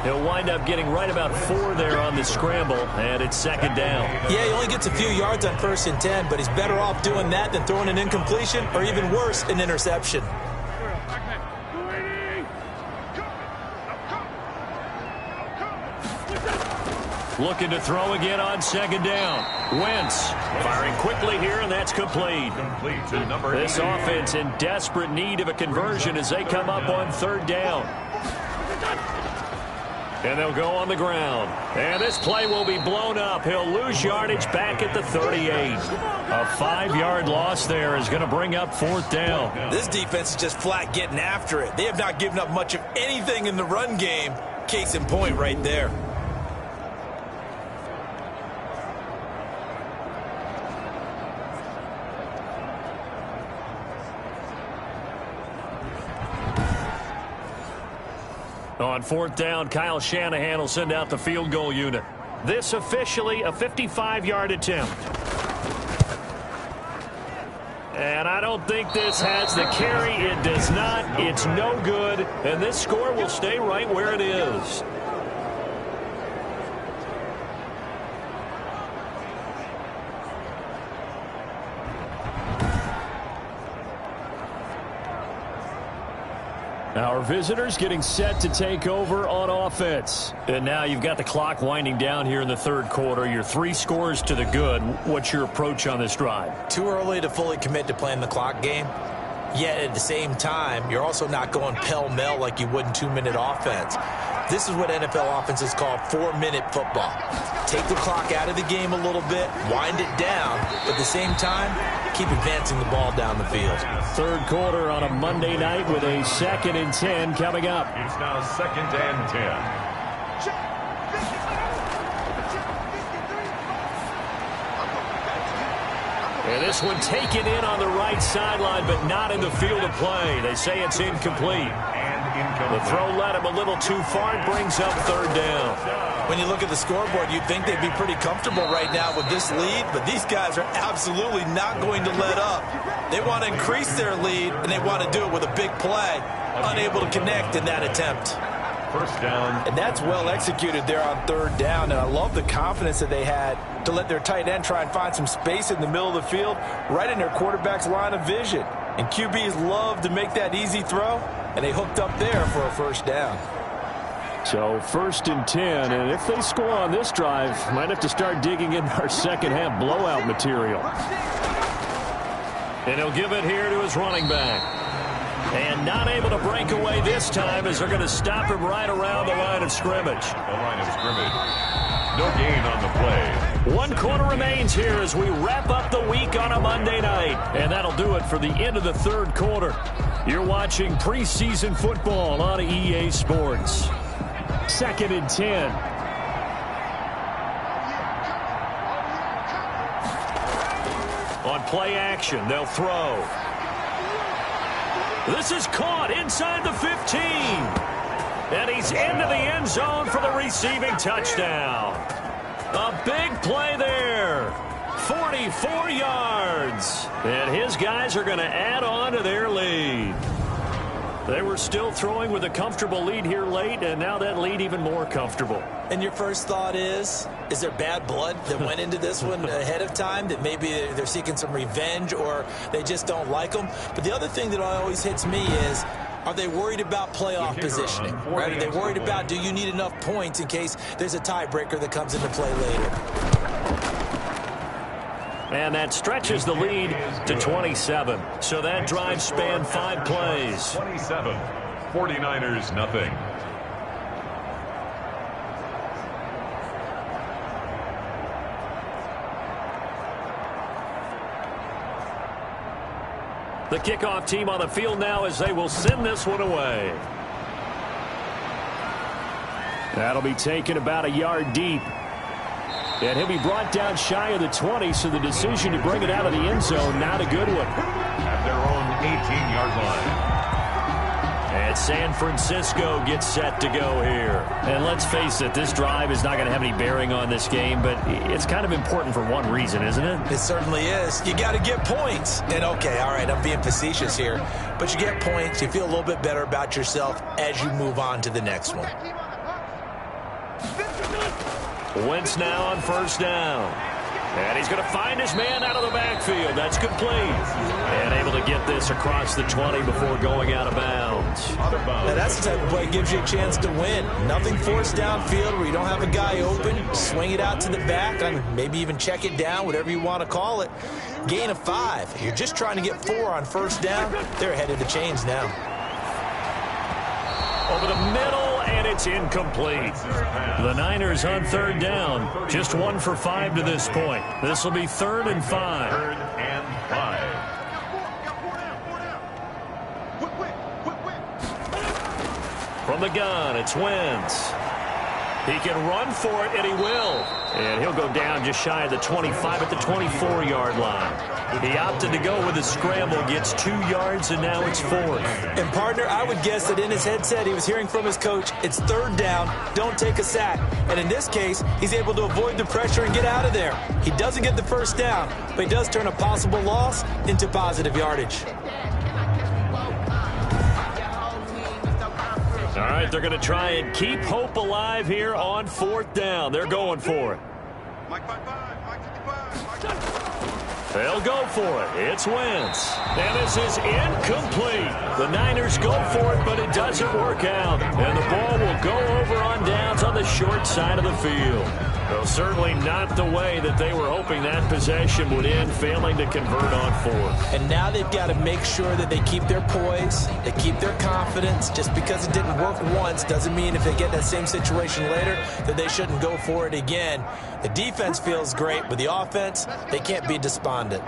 He'll wind up getting right about 4 there on the scramble, and it's 2nd down.
Yeah, he only gets a few yards on 1st and 10, but he's better off doing that than throwing an incompletion or even worse, an interception.
Looking to throw again on 2nd down. Wentz firing quickly here, and that's complete.
Complete to number
This
88.
offense in desperate need of a conversion as they come up on 3rd down. And they'll go on the ground. And this play will be blown up. He'll lose yardage back at the 38. A 5-yard loss there is going to bring up 4th down.
This defense is just flat getting after it. They have not given up much of anything in the run game. Case in point right there.
On 4th down, Kyle Shanahan will send out the field goal unit. This officially a 55-yard attempt. And I don't think this has the carry. It does not. It's no good. And this score will stay right where it is. Our visitors getting set to take over on offense. And now you've got the clock winding down here in the 3rd quarter. You're 3 scores to the good. What's your approach on this drive?
Too early to fully commit to playing the clock game. Yet at the same time, you're also not going pell-mell like you would in 2-minute offense. This is what NFL offenses call 4-minute football. Take the clock out of the game a little bit, wind it down, but at the same time, keep advancing the ball down the field.
3rd quarter on a Monday night with a 2nd and 10 coming up.
It's now 2nd and 10.
And this one taken in on the right sideline, but not in the field of play. They say it's incomplete. The throw led him a little too far and brings up 3rd down.
When you look at the scoreboard, you'd think they'd be pretty comfortable right now with this lead, but these guys are absolutely not going to let up. They want to increase their lead, and they want to do it with a big play. Unable to connect in that attempt.
1st down.
And that's well executed there on 3rd down, and I love the confidence that they had to let their tight end try and find some space in the middle of the field, right in their quarterback's line of vision. And QBs love to make that easy throw, and they hooked up there for a 1st down.
So 1st and 10, and if they score on this drive, might have to start digging in our 2nd half blowout material. And he'll give it here to his running back. And not able to break away this time as they're going to stop him right around the line of scrimmage.
The line of scrimmage. No gain on the play.
1 quarter remains here as we wrap up the week on a Monday night. And that'll do it for the end of the 3rd quarter. You're watching preseason football on EA Sports. 2nd and 10. On On play action, they'll throw. This is caught inside the 15. And he's into the end zone for the receiving touchdown. A big play there. 44 yards. And his guys are going to add on to their lead. They were still throwing with a comfortable lead here late, and now that lead even more comfortable.
And your first thought is there bad blood that went into this one ahead of time, that maybe they're seeking some revenge or they just don't like them? But the other thing that always hits me is, are they worried about playoff positioning? Right? Are they worried about, do you need enough points in case there's a tiebreaker that comes into play later?
And that stretches the lead to 27. So that drive spanned 5 plays.
27. 49ers nothing.
The kickoff team on the field now as they will send this one away. That'll be taken about a yard deep. And he'll be brought down shy of the 20, so the decision to bring it out of the end zone, not a good one.
At their own 18-yard line.
And San Francisco gets set to go here.
And let's face it, this drive is not going to have any bearing on this game, but it's kind of important for one reason, isn't it?
It certainly is. You got to get points. And, okay, all right, I'm being facetious here. But you get points, you feel a little bit better about yourself as you move on to the next one.
Wentz now on first down. And he's going to find his man out of the backfield. That's complete. And able to get this across the 20 before going out of bounds.
Now that's the type of play that gives you a chance to win. Nothing forced downfield where you don't have a guy open. Swing it out to the back, and maybe even check it down, whatever you want to call it. Gain of 5. You're just trying to get 4 on first down. They're ahead of the chains now.
Over the middle, and it's incomplete. The Niners on third down. Just 1 for 5 to this point. This will be 3rd and 5.
3rd and 5.
From the gun, it's Wentz. He can run for it, and he will. And he'll go down just shy of the 25 at the 24-yard line. He opted to go with a scramble, gets 2 yards, and now it's 4th.
And, partner, I would guess that in his headset he was hearing from his coach, it's 3rd down, don't take a sack. And in this case, he's able to avoid the pressure and get out of there. He doesn't get the first down, but he does turn a possible loss into positive yardage.
All right, they're going to try and keep hope alive here on 4th down. They're going for it. They'll go for it. It's Wentz. And this is incomplete. The Niners go for it, but it doesn't work out. And the ball will go over on downs on the short side of the field. Well, certainly not the way that they were hoping that possession would end, failing to convert on 4th.
And now they've got to make sure that they keep their poise, they keep their confidence. Just because it didn't work once doesn't mean if they get that same situation later that they shouldn't go for it again. The defense feels great, but the offense, they can't be despondent.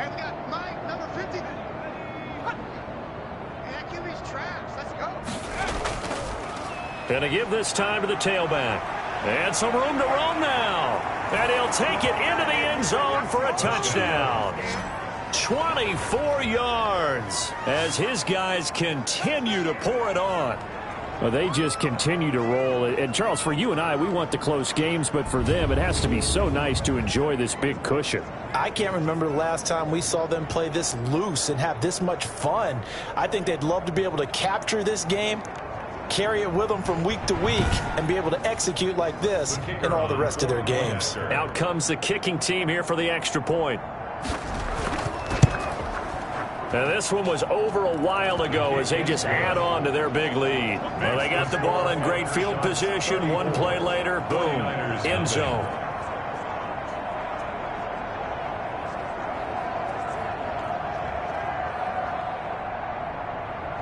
Gonna give this time to the tailback. And some room to roam now. And he'll take it into the end zone for a touchdown. 24 yards as his guys continue to pour it on.
Well, they just continue to roll. And, Charles, for you and I, we want the close games, but for them, it has to be so nice to enjoy this big cushion.
I can't remember the last time we saw them play this loose and have this much fun. I think they'd love to be able to capture this game, carry it with them from week to week, and be able to execute like this in all the rest of their games.
Out comes the kicking team here for the extra point. And this one was over a while ago as they just add on to their big lead. Well, they got the ball in great field position. One play later, boom, end zone.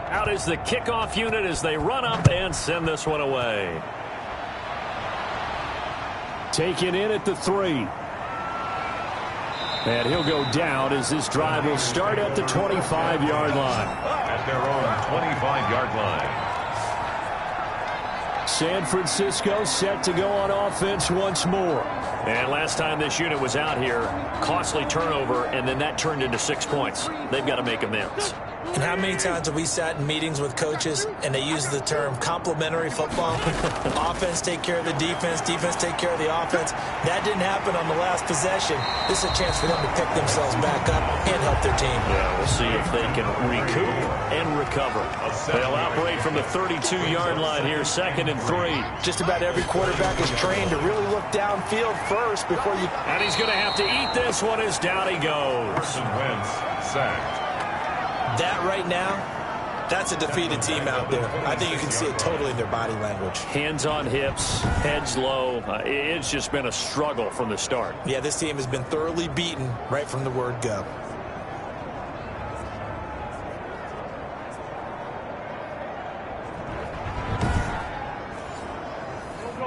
Out is the kickoff unit as they run up and send this one away.
Taken in at the 3. And he'll go down as this drive will start at the 25-yard line.
At their own 25-yard line.
San Francisco set to go on offense once more.
And last time this unit was out here, costly turnover, and then that turned into 6 points. They've got to make amends.
And how many times have we sat in meetings with coaches and they use the term complementary football? Offense take care of the defense, defense take care of the offense. That didn't happen on the last possession. This is a chance for them to pick themselves back up and help their team.
Yeah, we'll see if they can recoup and recover. They'll operate from the 32-yard line here, 2nd and 3.
Just about every quarterback is trained to really look downfield first before you...
And he's going to have to eat this one as down he goes.
Carson Wentz sacked.
That right now, that's a defeated team out there. I think you can see it totally in their body language.
Hands on hips, heads low. It's just been a struggle from the start.
Yeah, this team has been thoroughly beaten right from the word go.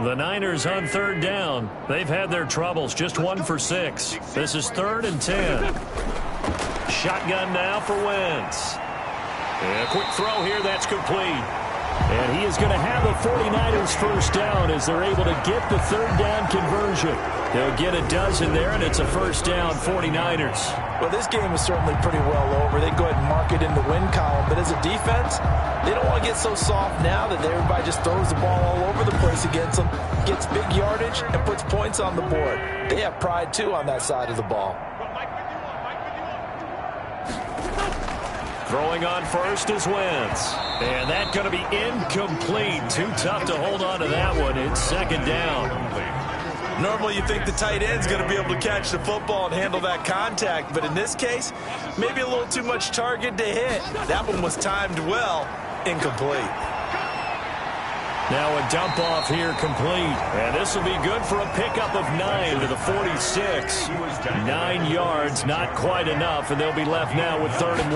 The Niners on 3rd down. They've had their troubles, just 1 for 6. This is 3rd and 10. Shotgun now for Wentz. And a quick throw here, that's complete. And he is going to have the 49ers first down as they're able to get the 3rd down conversion. They'll get a dozen there, and it's a first down 49ers.
Well, this game is certainly pretty well over. They go ahead and mark it in the win column. But as a defense, they don't want to get so soft now that everybody just throws the ball all over the place against them, gets big yardage, and puts points on the board. They have pride, too, on that side of the ball.
Throwing on first is Wentz. And that's going to be incomplete. Too tough to hold on to that one. It's 2nd down.
Normally you think the tight end's going to be able to catch the football and handle that contact. But in this case, maybe a little too much target to hit. That one was timed well. Incomplete.
Now a dump off here complete. And this will be good for a pickup of 9 to the 46. 9 yards, not quite enough, and they'll be left now with 3rd and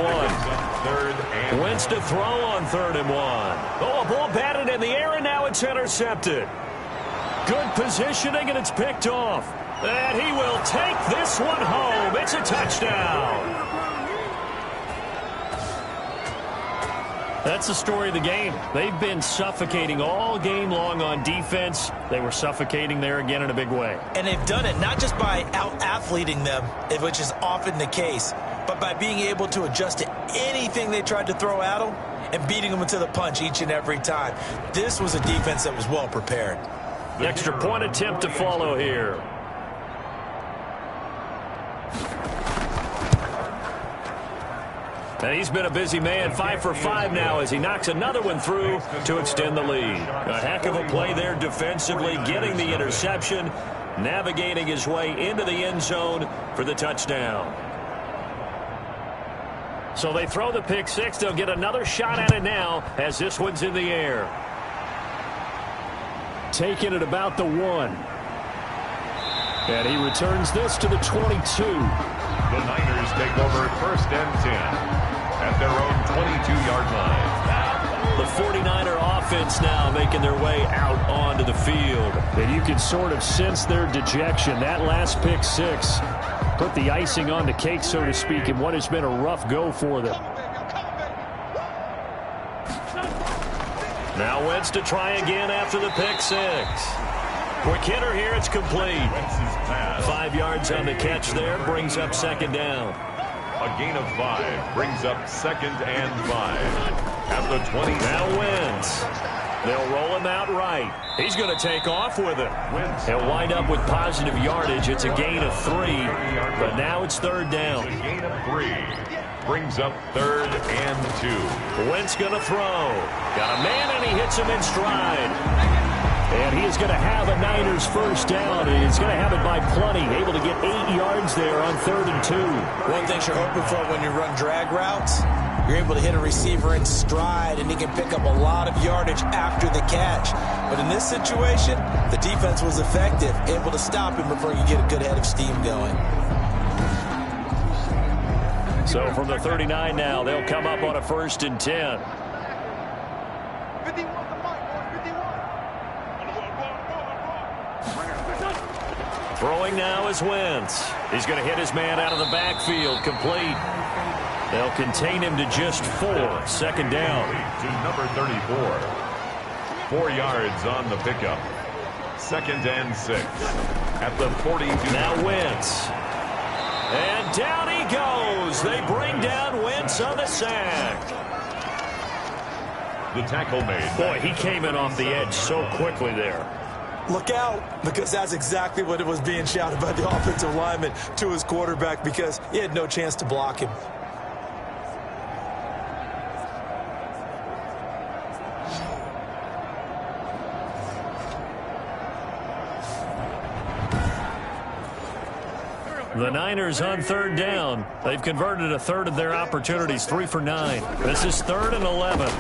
1. Wentz to throw on 3rd and 1. Oh, a ball batted in the air, and now it's intercepted. Good positioning, and it's picked off. And he will take this one home. It's a touchdown. That's the story of the game. They've been suffocating all game long on defense. They were suffocating there again in a big way.
And they've done it not just by out-athleting them, which is often the case, but by being able to adjust to anything they tried to throw at them and beating them to the punch each and every time. This was a defense that was well prepared.
Extra point attempt to follow here. And he's been a busy man, 5 for 5 now as he knocks another one through to extend the lead. A heck of a play there defensively, getting the interception, navigating his way into the end zone for the touchdown. So they throw the pick six. They'll get another shot at it now as this one's in the air. Taking it about the 1. And he returns this to the 22.
The Niners take over 1st and 10 at their own 22-yard line.
The 49er offense now making their way out onto the field. And you can sort of sense their dejection. That last pick six put the icing on the cake, so to speak, in what has been a rough go for them. Now Wentz to try again after the pick six. Quick hitter here, it's complete. 5 yards on the catch there, brings up 2nd down.
A gain of 5 brings up 2nd and 5 at the 20.
Now Wentz. They'll roll him out right. He's going to take off with it. He'll wind up with positive yardage. It's a gain of 3, but now it's 3rd down.
A gain of 3 brings up 3rd and 2.
Wentz going to throw. Got a man, and he hits him in stride. And he is going to have a Niners first down. He's going to have it by plenty. Able to get 8 yards there on 3rd and 2.
One thing you're hoping for when you run drag routes, you're able to hit a receiver in stride, and he can pick up a lot of yardage after the catch. But in this situation, the defense was effective, able to stop him before you get a good head of steam going.
So from the 39 now, they'll come up on a 1st and 10. Throwing now is Wentz. He's going to hit his man out of the backfield, complete. They'll contain him to just 4. 2nd down.
To number 34. 4 yards on the pickup. 2nd and 6. at the 42.
Now Wentz. And down he goes. They bring down Wentz on the sack.
The tackle made.
Boy, he came in off the edge so quickly there.
Look out, because that's exactly what it was being shouted by the offensive lineman to his quarterback, because he had no chance to block him.
The Niners on third down. They've converted a third of their opportunities, 3 for 9. This is 3rd and 11.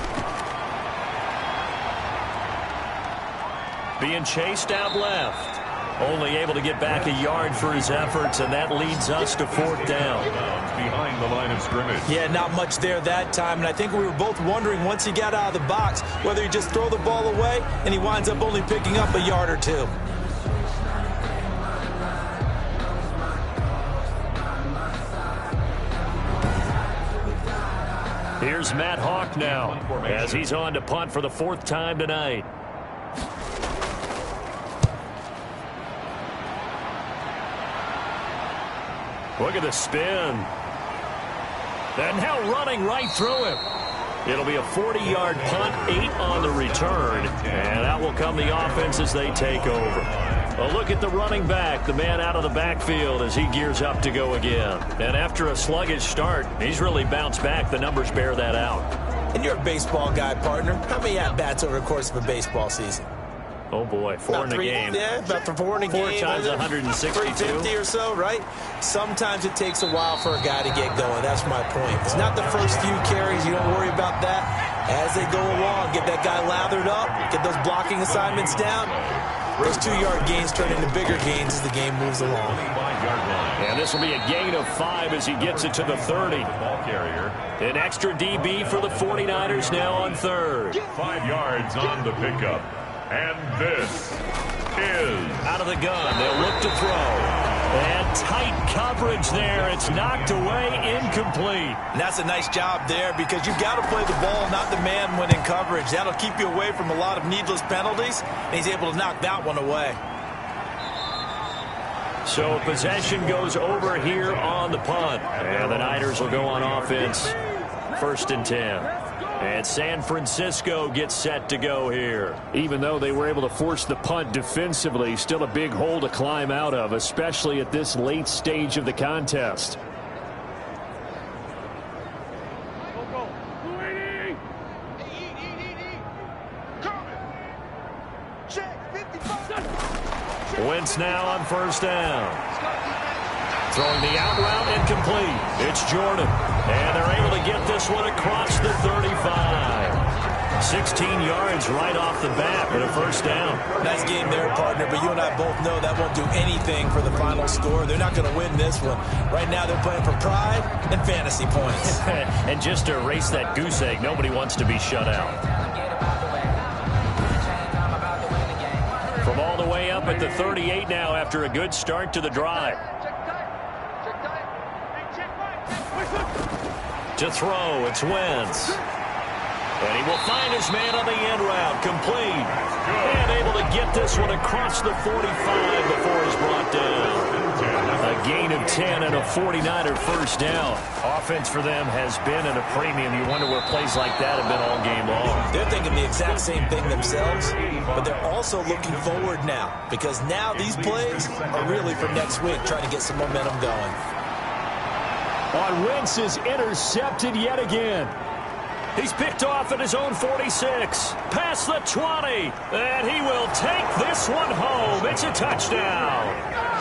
Being chased out left. Only able to get back a yard for his efforts, and that leads us to 4th down.
Behind the line of scrimmage.
Yeah, not much there that time, and I think we were both wondering once he got out of the box whether he just throw the ball away and he winds up only picking up a yard or two.
Here's Matt Hawk now as he's on to punt for the 4th time tonight. Look at the spin. And now running right through him. It'll be a 40-yard punt, 8 on the return. And out will come the offense as they take over. A look at the running back, the man out of the backfield as he gears up to go again. And after a sluggish start, he's really bounced back. The numbers bear that out.
And you're a baseball guy, partner. How many at-bats over the course of a baseball season?
Oh, boy, 4 in a game.
Yeah, about 4 in a game.
4 times 162.
350 or so, right? Sometimes it takes a while for a guy to get going. That's my point. It's not the first few carries. You don't worry about that. As they go along, get that guy lathered up, get those blocking assignments down. Those 2-yard gains turn into bigger gains as the game moves along.
And this will be a gain of 5 as he gets it to the 30. An extra DB for the 49ers now on 3rd.
5 yards on the pickup. And this is
out of the gun. They'll look to throw. And tight coverage there. It's knocked away, incomplete.
And that's a nice job there because you've got to play the ball, not the man when in coverage. That'll keep you away from a lot of needless penalties, and he's able to knock that one away.
So possession goes over here on the punt. And the Niners will go on offense. 1st and 10. And San Francisco gets set to go here. Even though they were able to force the punt defensively, still a big hole to climb out of, especially at this late stage of the contest. Wentz now on 1st down. Throwing the out route incomplete. It's Jordan. And they're able to get this one across the 35. 16 yards right off the bat with a 1st down.
Nice game there, partner, but you and I both know that won't do anything for the final score. They're not going to win this one. Right now they're playing for pride and fantasy points.
And just to erase that goose egg, nobody wants to be shut out. From all the way up at the 38 now after a good start to the drive. To throw, it's Wentz. And he will find his man on the end route, complete. And able to get this one across the 45 before he's brought down. A gain of 10 and a 49er 1st down. Offense for them has been at a premium. You wonder where plays like that have been all game long.
They're thinking the exact same thing themselves, but they're also looking forward now because now these plays are really for next week, trying to get some momentum going.
On Wentz is intercepted yet again. He's picked off at his own 46. Past the 20. And he will take this one home. It's a touchdown.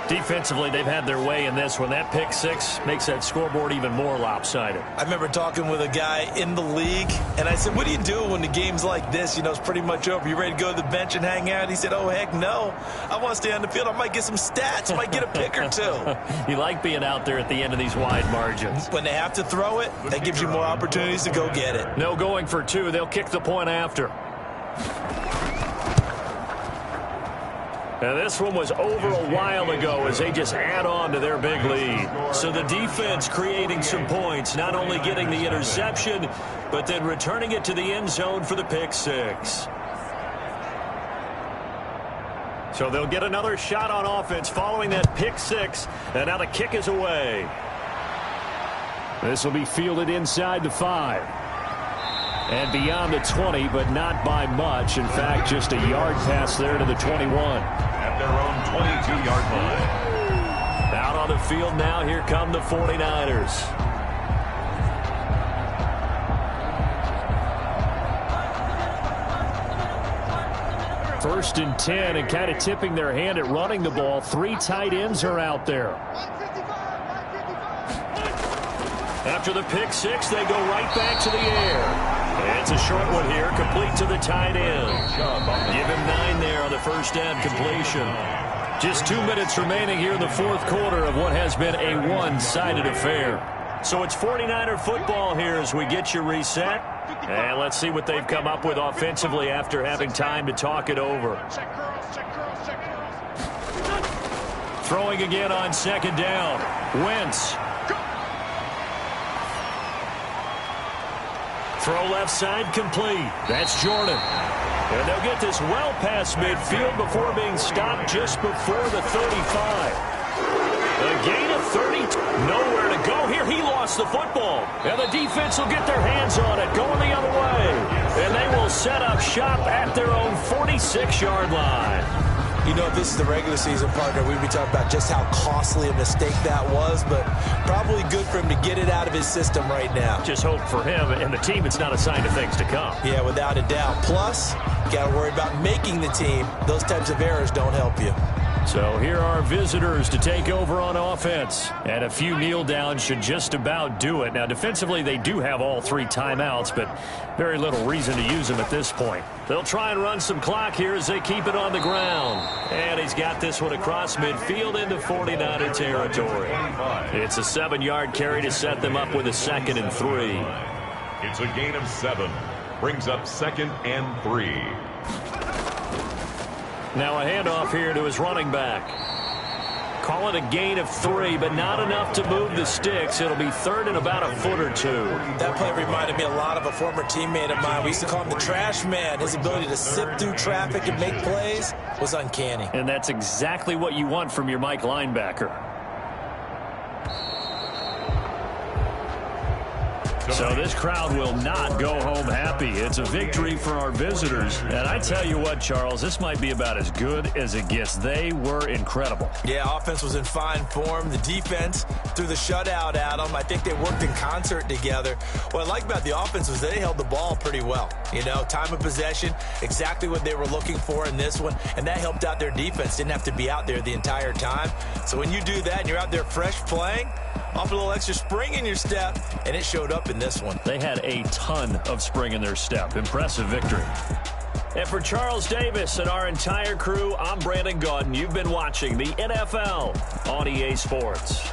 Defensively, they've had their way in this one. That pick 6 makes that scoreboard even more lopsided.
I remember talking with a guy in the league, and I said, what do you do when the game's like this? You know, it's pretty much over. You ready to go to the bench and hang out? He said, oh, heck no. I want to stay on the field. I might get some stats. I might get a pick or two.
You like being out there at the end of these wide margins.
When they have to throw it, that gives you more opportunities to go get it.
No going for 2. They'll kick the point after. And this one was over a while ago as they just add on to their big lead. So the defense creating some points, not only getting the interception, but then returning it to the end zone for the pick six. So they'll get another shot on offense following that pick six, and now the kick is away. This will be fielded inside the 5. And beyond the 20, but not by much. In fact, just a yard pass there to the 21.
At their own 22-yard line.
Out on the field now, here come the 49ers. First and 10, and kind of tipping their hand at running the ball. 3 tight ends are out there. After the pick six, they go right back to the air. It's a short one here, complete to the tight end. Give him 9 there on the first down completion. Just 2 minutes remaining here in the fourth quarter of what has been a one-sided affair. So it's 49er football here as we get you reset. And let's see what they've come up with offensively after having time to talk it over. Throwing again on second down. Wentz. Throw left side complete. That's Jordan. And they'll get this well past midfield before being stopped just before the 35. A gain of 30. Nowhere to go here. He lost the football. And the defense will get their hands on it, going the other way. And they will set up shop at their own 46-yard line.
You know, if this is the regular season, partner, we'd be talking about just how costly a mistake that was, but probably good for him to get it out of his system right now.
Just hope for him and the team it's not a sign of things to come.
Yeah, without a doubt. Plus, got to worry about making the team. Those types of errors don't help you.
So here are visitors to take over on offense. And a few kneel downs should just about do it. Now, defensively, they do have all 3 timeouts, but very little reason to use them at this point. They'll try and run some clock here as they keep it on the ground. And he's got this one across midfield into 49er territory. It's a 7-yard carry to set them up with a 2nd and 3.
It's a gain of 7. Brings up 2nd and 3.
Now a handoff here to his running back. Call it a gain of 3, but not enough to move the sticks. It'll be 3rd and about a foot or 2.
That play reminded me a lot of a former teammate of mine. We used to call him the trash man. His ability to sift through traffic and make plays was uncanny.
And that's exactly what you want from your Mike linebacker. So this crowd will not go home happy. It's a victory for our visitors. And I tell you what, Charles, this might be about as good as it gets. They were incredible.
Yeah, offense was in fine form. The defense threw the shutout at them. I think they worked in concert together. What I like about the offense was they held the ball pretty well. You know, time of possession, exactly what they were looking for in this one. And that helped out their defense. Didn't have to be out there the entire time. So when you do that and you're out there fresh playing, off a little extra spring in your step, and it showed up in this one.
They had a ton of spring in their step. Impressive victory. And for Charles Davis and our entire crew, I'm Brandon Gaudin. You've been watching the NFL on EA Sports.